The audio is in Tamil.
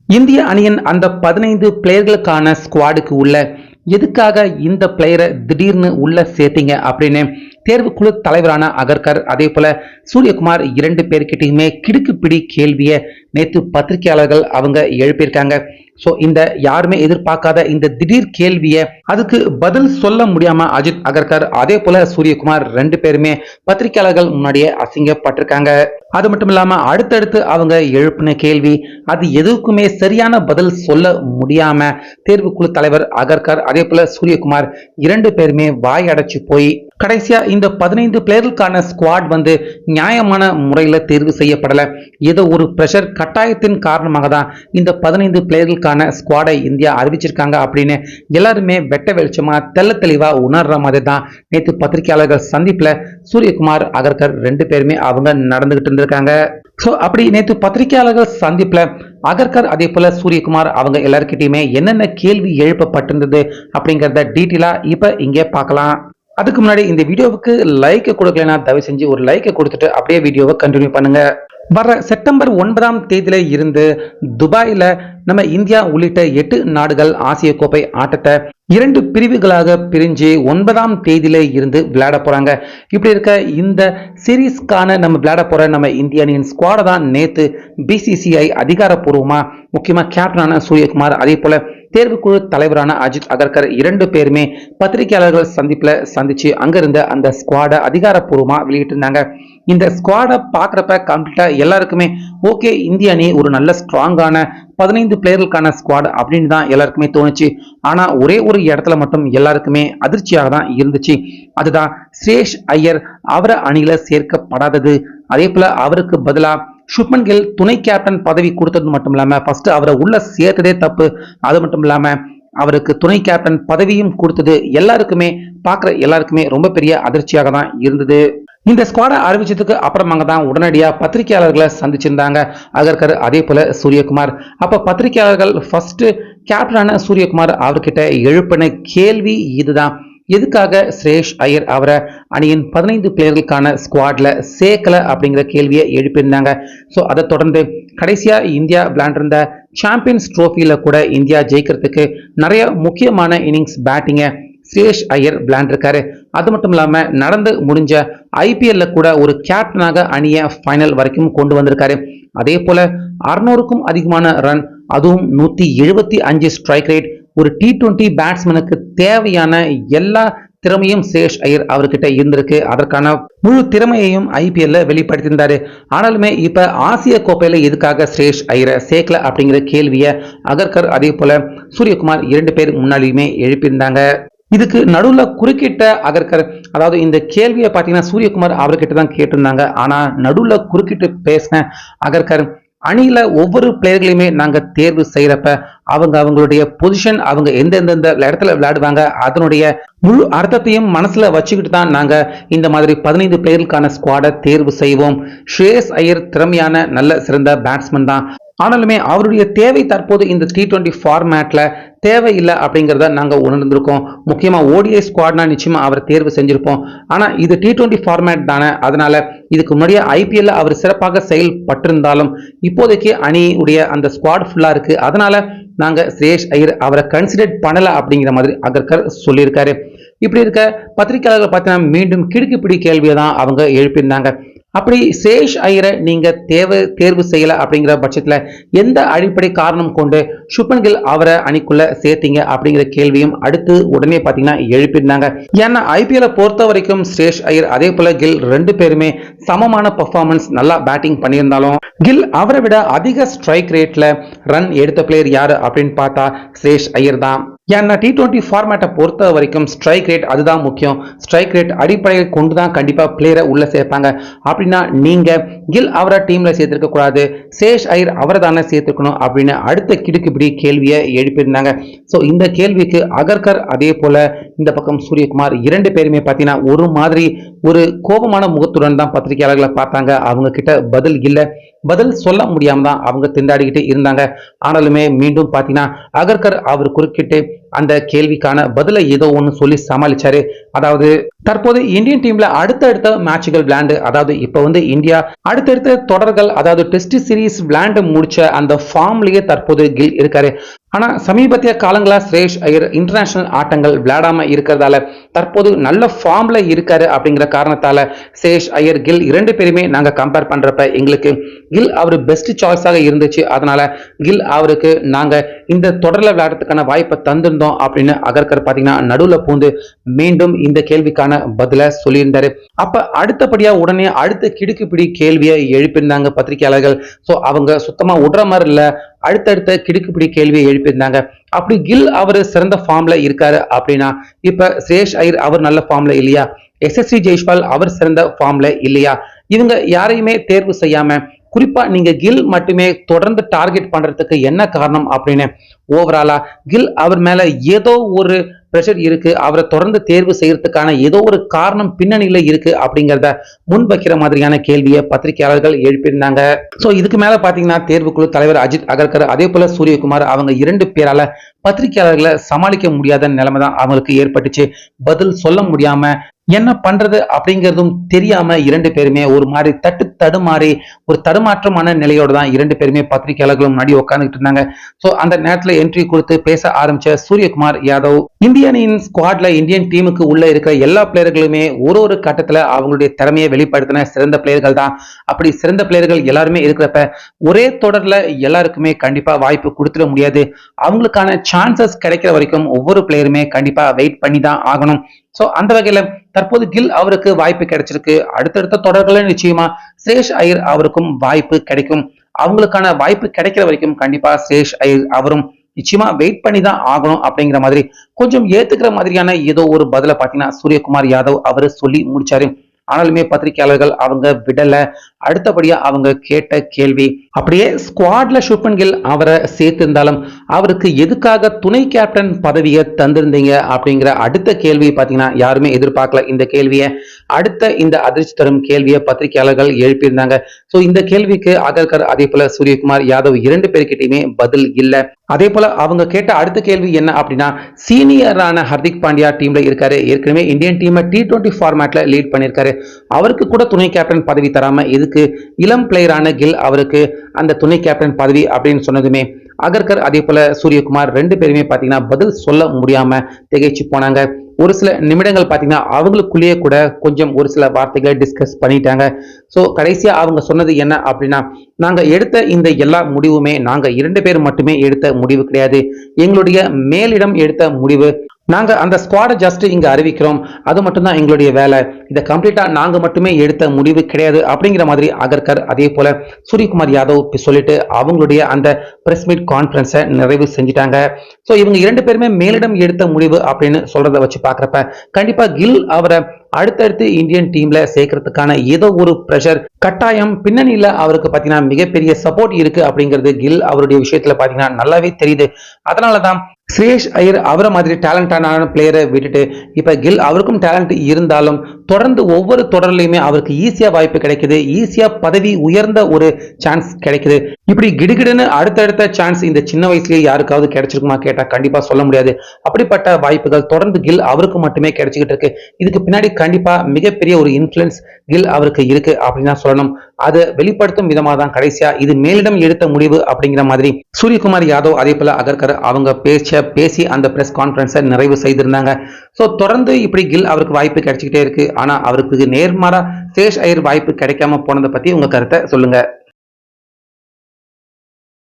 இந்திய அணியின் அந்த 15 பிளேயர்களுக்கான ஸ்குவாடுக்கு உள்ள எதுக்காக இந்த பிளேயரை திடீர்னு உள்ள சேர்த்தீங்க அப்படின்னு தேர்வுக்குழு தலைவரான அகர்கர் அதே போல சூரியகுமார் இரண்டு பேர்கிட்டயுமே கிடுக்குப்பிடி கேள்வியை நேற்று பத்திரிகையாளர்கள் அவங்க எழுப்பியிருக்காங்க. ஸோ இந்த யாருமே எதிர்பார்க்காத இந்த திடீர் கேள்வியை அதுக்கு பதில் சொல்ல முடியாம அஜித் அகர்கர் அதே போல சூரியகுமார் ரெண்டு பேருமே பத்திரிகையாளர்கள் முன்னாடியே அசிங்கப்பட்டிருக்காங்க. அது மட்டும் இல்லாம அடுத்தடுத்து அவங்க எழுப்பின கேள்வி அது எதுக்குமே சரியான பதில் சொல்ல முடியாம தேர்வுக்குழு தலைவர் அகர்கர் அதே போல சூரியகுமார் இரண்டு பேருமே வாய் அடைச்சு போய் கடைசியா இந்த 15 பிளேயர்களுக்கான ஸ்குவாட் நியாயமான முறையில தேர்வு செய்யப்படல. ஏதோ ஒரு பிரஷர் கட்டாயத்தின் காரணமாக தான் இந்த 15 பிளேயர்களுக்கான ஸ்குவாடை இந்தியா அறிவிச்சிருக்காங்க அப்படின்னு எல்லாருமே வெட்ட வெளிச்சமா தெல்ல தெளிவா உணர்ற மாதிரி தான் நேற்று பத்திரிகையாளர்கள் சந்திப்புல சூரியகுமார் அகர்கர் ரெண்டு பேருமே அவங்க நடந்துகிட்டு இருந்திருக்காங்க. ஸோ அப்படி நேற்று பத்திரிகையாளர்கள் சந்திப்புல அகர்கர் அதே போல சூரியகுமார் அவங்க எல்லாருக்கிட்டையுமே என்னென்ன கேள்வி எழுப்பப்பட்டிருந்தது அப்படிங்கிறத டீட்டெயிலா இப்ப இங்கே பார்க்கலாம். அதுக்கு முன்னாடி இந்த வீடியோவுக்கு லைக் கொடுக்கலனா தயவு செஞ்சு ஒரு லைக்கை கொடுத்துட்டு அப்படியே வீடியோவை கண்டினியூ பண்ணுங்க. வர செப்டம்பர் 9ஆம் தேதியில இருந்து துபாயில நம்ம இந்தியா உள்ளிட்ட 8 நாடுகள் ஆசிய கோப்பை ஆட்டத்தை 2 பிரிவுகளாக பிரிஞ்சு 9ஆம் தேதியில இருந்து விளையாட போறாங்க. இப்படி இருக்க இந்த சீரீஸ்க்கான நம்ம விளையாட போற நம்ம இந்திய அணியின் ஸ்குவாட தான் நேத்து பிசிசிஐ அதிகாரப்பூர்வமா முக்கியமா கேப்டனான சூரியகுமார் அதே போல தேர்வுக்குழு தலைவரான அஜித் அகர்கர் இரண்டு பேருமே பத்திரிகையாளர்கள் சந்திப்புல சந்திச்சு அங்கிருந்த அந்த ஸ்குவாட அதிகாரப்பூர்வமா வெளியிட்டிருந்தாங்க. இந்த ஸ்குவாடை பாக்குறப்ப கம்ப்ளீட்டா எல்லாருக்குமே ஓகே, இந்திய அணி ஒரு நல்ல ஸ்ட்ராங்கான 15 பிளேயர்களுக்கான ஸ்குவாட் அப்படின்னு தான் எல்லாருக்குமே தோணுச்சு. ஆனா ஒரே ஒரு இடத்துல மட்டும் எல்லாருக்குமே அதிர்ச்சியாக தான் இருந்துச்சு. அதுதான் சுரேஷ் ஐயர் அவரை அணியில சேர்க்கப்படாதது. அதே போல அவருக்கு பதிலா சுப்மன் கில் துணை கேப்டன் பதவி கொடுத்தது மட்டும் இல்லாம ஃபர்ஸ்ட் அவரை உள்ள சேர்த்ததே தப்பு. அது மட்டும் இல்லாம அவருக்கு துணை கேப்டன் பதவியும் கொடுத்தது எல்லாருக்குமே பார்க்குற எல்லாருக்குமே ரொம்ப பெரிய அதிர்ச்சியாக தான் இருந்தது. இந்த ஸ்குவாடை அறிவிச்சதுக்கு அப்புறமாங்க தான் உடனடியாக பத்திரிகையாளர்களை சந்திச்சிருந்தாங்க அகர்கர் அதே போல சூரியகுமார். அப்ப பத்திரிகையாளர்கள் ஃபர்ஸ்ட் கேப்டனான சூரியகுமார் அவர்கிட்ட எழுப்பின கேள்வி இதுதான், எதுக்காக சுரேஷ் ஐயர் அவரை அணியின் 15 பிளேயர்களுக்கான ஸ்குவாட்ல சேர்க்கல அப்படிங்கிற கேள்வியை எழுப்பியிருந்தாங்க. ஸோ அதை தொடர்ந்து கடைசியா இந்தியா விளையாண்டிருந்த சாம்பியன்ஸ் ட்ரோஃபியில கூட இந்தியா ஜெயிக்கிறதுக்கு நிறைய முக்கியமான இன்னிங்ஸ் பேட்டிங்கை சுரேஷ் ஐயர் விளையாண்டிருக்காரு. அது மட்டும் இல்லாம நடந்து முடிஞ்ச ஐபிஎல்ல கூட ஒரு கேப்டனாக அணியை ஃபைனல் வரைக்கும் கொண்டு வந்திருக்காரு. அதே போல 600க்கும் அதிகமான ரன், அதுவும் 175 ஸ்ட்ரைக் ரேட், ஒரு T20 பேட்ஸ்மேனுக்கு தேவையான எல்லா திறமையும் சுரேஷ் ஐயர் அவர்கிட்ட இருந்திருக்கு. அதற்கான முழு திறமையையும் ஐபிஎல்ல வெளிப்படுத்தியிருந்தாரு. ஆனாலுமே இப்ப ஆசிய கோப்பையில எதுக்காக சுரேஷ் ஐயரை சேர்க்கல அப்படிங்கிற கேள்வியை அகர்கர் அதே போல சூரியகுமார் இரண்டு பேர் முன்னாடியுமே எழுப்பியிருந்தாங்க. இதுக்கு நடுவுல குறுக்கிட்ட அகர்கர், அதாவது இந்த கேள்வியை பார்த்தீங்கன்னா சூரியகுமார் அவர்கிட்ட தான் கேட்டிருந்தாங்க. ஆனா நடுவுல குறுக்கிட்டு பேசின அகர்கர், அணியில ஒவ்வொரு பிளேயர்களையுமே நாங்க தேர்வு செய்யறப்ப அவங்களுடைய பொசிஷன் அவங்க எந்தெந்த இடத்துல விளையாடுவாங்க அதனுடைய முழு அர்த்தத்தையும் மனசுல வச்சுக்கிட்டு தான் நாங்க இந்த மாதிரி 15 பிளேயர்களுக்கான ஸ்குவாடை தேர்வு செய்வோம். ஸ்ரேயஸ் ஐயர் திறமையான நல்ல சிறந்த பேட்ஸ்மேன் தான். ஆனாலுமே அவருடைய தேவை தற்போது இந்த T20 ஃபார்மேட்ல தேவையில்லை அப்படிங்கிறத நாங்கள் உணர்ந்திருக்கோம். முக்கியமாக ஓடிஐ ஸ்குவாட்னா நிச்சயமா அவர் தேர்வு செஞ்சிருப்போம். ஆனால் இது T20 ஃபார்மேட் தானே, அதனால இதுக்கு முன்னாடியே ஐபிஎல்ல அவர் சிறப்பாக செயல்பட்டிருந்தாலும் இப்போதைக்கு அணியுடைய அந்த ஸ்குவாட் ஃபுல்லா இருக்கு. அதனால நாங்கள் சுரேஷ் ஐயர் அவரை கன்சிடர் பண்ணல அப்படிங்கிற மாதிரி அகர்கர் சொல்லியிருக்காரு. இப்படி இருக்க பத்திரிகையாளர்கள் பார்த்தீங்கன்னா மீண்டும் கிடுக்குப்பிடி கேள்வியை தான் அவங்க எழுப்பியிருந்தாங்க. அப்படி சுரேஷ் ஐயரை நீங்க தேர்வு செய்யல அப்படிங்கிற பட்சத்துல எந்த அடிப்படை காரணம் கொண்டு சுப்மன் கில் அவரை அணிக்குள்ள சேர்த்தீங்க அப்படிங்கிற கேள்வியும் அடுத்து உடனே பாத்தீங்கன்னா எழுப்பியிருந்தாங்க. ஏன்னா ஐபிஎல்லை பொறுத்த வரைக்கும் சுரேஷ் ஐயர் அதே போல கில் ரெண்டு பேருமே சமமான பெர்ஃபார்மன்ஸ் நல்லா பேட்டிங் பண்ணியிருந்தாலும் கில் அவரை விட அதிக ஸ்ட்ரைக் ரேட்ல ரன் எடுத்த பிளேயர் யாரு அப்படின்னு பார்த்தா சுரேஷ் ஐயர் தான். ஏன்னா T20 ஃபார்மேட்டை பொறுத்த வரைக்கும் ஸ்ட்ரைக் ரேட் அதுதான் முக்கியம். ஸ்ட்ரைக் ரேட் அடிப்படையில் கொண்டு தான் கண்டிப்பா பிளேயரை உள்ள சேர்ப்பாங்க. அப்படின்னா நீங்க கில் அவரை டீம்ல சேர்த்திருக்க கூடாது, சுரேஷ் ஐயர் அவரை தானே சேர்த்துக்கணும் அப்படின்னு அடுத்த கிடுக்குப்பிடி கேள்வியை எழுப்பியிருந்தாங்க. ஸோ இந்த கேள்விக்கு அகர்கர் அதே போல இந்த பக்கம் சூரியகுமார் இரண்டு பேருமே பார்த்தீங்கன்னா ஒரு மாதிரி ஒரு கோபமான முகத்துடன் தான் பத்திரிகையாளர்களை பார்த்தாங்க. அவங்க கிட்ட பதில் இல்லை. பதில் சொல்ல முடியாம தான் அவங்க திண்டாடிக்கிட்டு இருந்தாங்க. ஆனாலுமே மீண்டும் பாத்தீங்கன்னா அகர்கர் அவர் குறுக்கிட்டு அந்த கேள்விக்கான பதிலை ஏதோ ஒன்று சொல்லி சமாளிச்சாரு. அதாவது தற்போது இந்தியன் டீம்ல அடுத்தடுத்த மேட்சுகள் விளையாண்டு, அதாவது இப்ப இந்தியா அடுத்தடுத்த தொடர்கள், அதாவது டெஸ்ட் சீரீஸ் விளையாண்டு முடிச்ச அந்த ஃபார்ம்லயே தற்போது கில் இருக்காரு. ஆனா சமீபத்திய காலங்களா ஸ்ரேஷ் ஐயர் இன்டர்நேஷனல் ஆட்டங்கள் விளையாடாம இருக்கிறதால தற்போது நல்ல ஃபார்ம்ல இருக்காரு. அப்படிங்கிற காரணத்தால ஸ்ரேஷ் ஐயர் கில் 2 பேருமே நாங்க கம்பேர் பண்றப்ப எங்களுக்கு கில் அவர் பெஸ்ட் சாய்ஸாக இருந்துச்சு. அதனால கில் அவருக்கு நாங்க இந்த தொடர்ல விளையாடுறதுக்கான வாய்ப்பை தந்திருந்தோம் அப்படின்னு அகர்கர் பாத்தீங்கன்னா நடுவுல பூந்து மீண்டும் இந்த கேள்விக்கான பதில சொல்லியிருந்தாரு. அப்ப அடுத்தபடியா உடனே அடுத்த கிடுக்குப்பிடி கேள்வியை எழுப்பியிருந்தாங்க பத்திரிகையாளர்கள். சோ அவங்க சுத்தமா விடுற மாதிரி இல்ல, அடுத்தடுத்த கிடுக்குப்பிடி கேள்வியை எழுப்பியிருந்தாங்க. அப்படி கில் அவர் சிறந்த ஃபார்ம்ல இருக்காரு அப்படின்னா இப்ப ஸ்ரேஷ் ஐயர் அவர் நல்ல ஃபார்ம்ல இல்லையா, எஸ்எஸ்சி ஜெய்ஸ்வால் அவர் சிறந்த ஃபார்ம்ல இல்லையா, இவங்க யாரையுமே தேர்வு செய்யாம குறிப்பா நீங்க கில் மட்டுமே தொடர்ந்து டார்கெட் பண்றதுக்கு என்ன காரணம் அப்படின்னு ஓவராலா கில் அவர் மேல ஏதோ ஒரு பிரஷர் இருக்கு, அவரை தொடர்ந்து தேர்வு செய்யறதுக்கான ஏதோ ஒரு காரணம் பின்னணியில இருக்கு அப்படிங்கிறத முன்வைக்கிற மாதிரியான கேள்வியை பத்திரிகையாளர்கள் எழுப்பியிருந்தாங்க. சோ இதுக்கு மேல பாத்தீங்கன்னா தேர்வுக்குழு தலைவர் அஜித் அகர்கர் அதே போல சூரியகுமார் அவங்க 2 பேரால பத்திரிகையாளர்களை சமாளிக்க முடியாத நிலைமை தான் அவங்களுக்கு ஏற்பட்டுச்சு. பதில் சொல்ல முடியாம என்ன பண்றது அப்படிங்கிறதும் தெரியாம 2 பேருமே ஒரு மாதிரி தடுமாறி ஒரு தடுமாற்றமான நிலையோட தான் 2 பேருமே பத்திரிகையாளர்களும் முன்னாடி உட்கார்ந்துட்டு இருந்தாங்க. சோ அந்த நேரத்துல என்ட்ரி கொடுத்து பேச ஆரம்பிச்ச சூரியகுமார் யாதவ் இந்தியனின் ஸ்குவாட்ல இந்தியன் டீமுக்கு உள்ள இருக்கிற எல்லா பிளேயர்களுமே ஒரு கட்டத்துல அவங்களுடைய திறமையை வெளிப்படுத்தின சிறந்த பிளேயர்கள் தான். அப்படி சிறந்த பிளேயர்கள் எல்லாருமே இருக்கிறப்ப ஒரே தொடர்ல எல்லாருக்குமே கண்டிப்பா வாய்ப்பு கொடுத்துட முடியாது. அவங்களுக்கான சான்சஸ் கிடைக்கிற வரைக்கும் ஒவ்வொரு பிளேயருமே கண்டிப்பா வெயிட் பண்ணி தான் ஆகணும். சோ அந்த வகையில தற்போது கில் அவருக்கு வாய்ப்பு கிடைச்சிருக்கு. அடுத்தடுத்த தொடர்கள நிச்சயமா ஸ்ரேஷ் ஐயர் அவருக்கும் வாய்ப்பு கிடைக்கும். அவங்களுக்கான வாய்ப்பு கிடைக்கிற வரைக்கும் கண்டிப்பா ஸ்ரேஷ் ஐயர் அவரும் நிச்சயமா வெயிட் பண்ணி தான் ஆகணும் அப்படிங்கிற மாதிரி கொஞ்சம் ஏத்துக்கிற மாதிரியான ஏதோ ஒரு பதில பாத்தீங்கன்னா சூரியகுமார் யாதவ் அவரு சொல்லி முடிச்சாரு. ஆனாலுமே பத்திரிகையாளர்கள் அவங்க விடல. அடுத்தபடியா அவங்க கேட்ட கேள்வி, அப்படியே ஸ்குவாட்ல சுப்மன் கில் அவரை சேர்த்திருந்தாலும் அவருக்கு எதுக்காக துணை கேப்டன் பதவியை தந்திருந்தீங்க அப்படிங்கிற அடுத்த கேள்வி பாத்தீங்கன்னா யாருமே எதிர்பார்க்கல. இந்த கேள்வியை அடுத்த இந்த அதிர்ச்சி தரும் கேள்வியை பத்திரிகையாளர்கள் எழுப்பியிருந்தாங்க. சோ இந்த கேள்விக்கு அகர்கர் அதே போல சூரியகுமார் யாதவ் 2 பேருக்கிட்டையுமே பதில் இல்ல. அதே போல அவங்க கேட்ட அடுத்த கேள்வி என்ன அப்படின்னா, சீனியரான ஹர்திக் பாண்டியா டீம்ல இருக்காரு, ஏற்கனவே இந்தியன் டீமை T20 ஃபார்மேட்ல லீட் பண்ணிருக்காரு, அவருக்கு கூட துணை கேப்டன் பதவி தராம எதுக்கு இளம் பிளேயரான கில் அவருக்கு அந்த துணை கேப்டன் பதவி அப்படின்னு சொன்னதுமே அகர்கர் அதே போல சூரியகுமார் 2 பேருமே பாத்தீங்கன்னா பதில் சொல்ல முடியாம திகைச்சு போனாங்க. ஒரு சில நிமிடங்கள் பாத்தீங்கன்னா அவங்களுக்குள்ளேயே கூட கொஞ்சம் ஒரு சில வார்த்தைகளை டிஸ்கஸ் பண்ணிட்டாங்க. சோ கடைசியா அவங்க சொன்னது என்ன அப்படின்னா, நாங்க எடுத்த இந்த எல்லா முடிவுமே நாங்க 2 பேர் மட்டுமே எடுத்த முடிவு கிடையாது, எங்களுடைய மேலிடம் எடுத்த முடிவு. நாங்க அந்த ஸ்குவாட ஜஸ்ட் இங்க அறிவிக்கிறோம், அது மட்டும் தான் எங்களுடைய வேலை, இதை கம்ப்ளீட்டா நாங்க மட்டுமே எடுத்த முடிவு கிடையாது அப்படிங்கிற மாதிரி அகர்கர் அதே போல சூரியகுமார் யாதவ் சொல்லிட்டு அவங்களுடைய அந்த பிரஸ் மீட் கான்ஃபரன்ஸை நிறைவு செஞ்சிட்டாங்க. சோ இவங்க 2 பேருமே மேலிடம் எடுத்த முடிவு அப்படின்னு சொல்றதை வச்சு பாக்குறப்ப கண்டிப்பா கில் அவரை அடுத்தடுத்து இந்தியன் டீம்ல சேர்க்கறதுக்கான ஏதோ ஒரு பிரஷர் கட்டாயம் பின்னணியில அவருக்கு பாத்தீங்கன்னா மிகப்பெரிய சப்போர்ட் இருக்கு அப்படிங்கிறது கில் அவருடைய விஷயத்துல பாத்தீங்கன்னா நல்லாவே தெரியுது. அதனாலதான் ஸ்ரேஷ் ஐயர் அவரை மாதிரி டேலண்டான பிளேயரை விட்டுட்டு இப்ப கில் அவருக்கும் டேலண்ட் இருந்தாலும் தொடர்ந்து ஒவ்வொரு தொடர்லையுமே அவருக்கு ஈஸியா வாய்ப்பு கிடைக்குது, ஈஸியா பதவி உயர்ந்த ஒரு சான்ஸ் கிடைக்குது. இப்படி கிடுகிடுன்னு அடுத்தடுத்த சான்ஸ் இந்த சின்ன வயசுலயே யாருக்காவது கிடைச்சிருக்குமா கேட்டா கண்டிப்பா சொல்ல முடியாது. அப்படிப்பட்ட வாய்ப்புகள் தொடர்ந்து கில் அவருக்கு மட்டுமே கிடைச்சிக்கிட்டு இருக்கு. இதுக்கு பின்னாடி கண்டிப்பா மிகப்பெரிய ஒரு இன்ஃபுளுன்ஸ் கில் அவருக்கு இருக்கு அப்படின்னு தான் சொல்லணும். அதை வெளிப்படுத்தும் விதமா தான் கடைசியா இது மேலிடம் எடுத்த முடிவு அப்படிங்கிற மாதிரி சூரியகுமார் யாதவ் அதே போல அகர்கர் அவங்க பேசி அந்த பிரஸ் கான்ஃபரன்ஸை நிறைவு செய்திருந்தாங்க. சோ தொடர்ந்து இப்படி கில் அவருக்கு வாய்ப்பு கிடைச்சிக்கிட்டே இருக்கு. ஆனா அவருக்கு நேர்மாறா ஸ்ரேஷ் ஐயர் வாய்ப்பு கிடைக்காம போனதை பத்தி உங்க கருத்தை சொல்லுங்க.